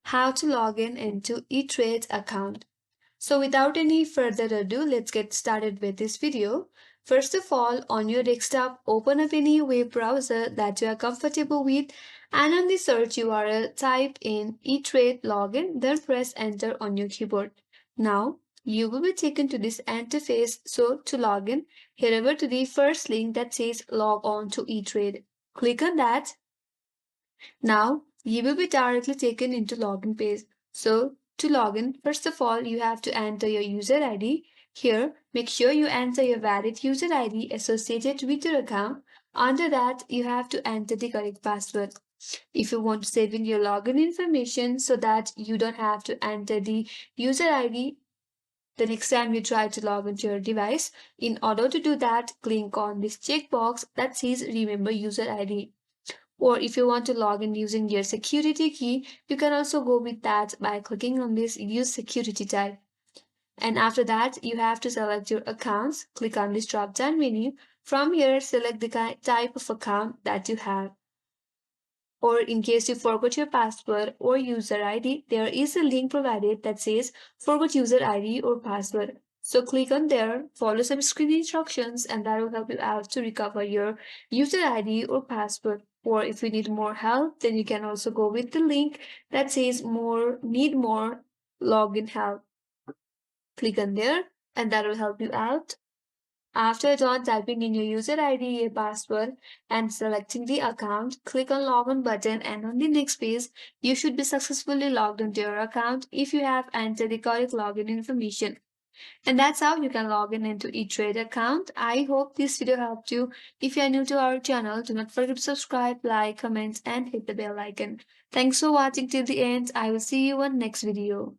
how to log in into Etrade account. So without any further ado, let's get started with this video. First of all, on your desktop, open up any web browser that you are comfortable with and on the search URL, type in Etrade login, then press enter on your keyboard. Now, you will be taken to this interface. So to log in, head over to the first link that says log on to Etrade. Click on that. Now, you will be directly taken into login page. So, to login, first of all, you have to enter your user ID. Here, make sure you enter your valid user ID associated with your account. Under that, you have to enter the correct password. If you want to save in your login information so that you don't have to enter the user ID the next time you try to log into your device, in order to do that, click on this checkbox that says Remember User ID. Or if you want to log in using your security key, you can also go with that by clicking on this Use Security tab. And after that, you have to select your accounts. Click on this drop down menu. From here, select the type of account that you have. Or in case you forgot your password or user ID, there is a link provided that says Forgot User ID or Password. So click on there, follow some screen instructions, and that will help you out to recover your user ID or password. Or if you need more help, then you can also go with the link that says Need more login help. Click on there, and that will help you out. After done typing in your user ID and password and selecting the account, click on Login button, and on the next page, you should be successfully logged into your account if you have entered the correct login information. And that's how you can log in into Etrade account. I hope this video helped you. If you are new to our channel, do not forget to subscribe, like, comment, and hit the bell icon. Thanks for watching till the end. I will see you on next video.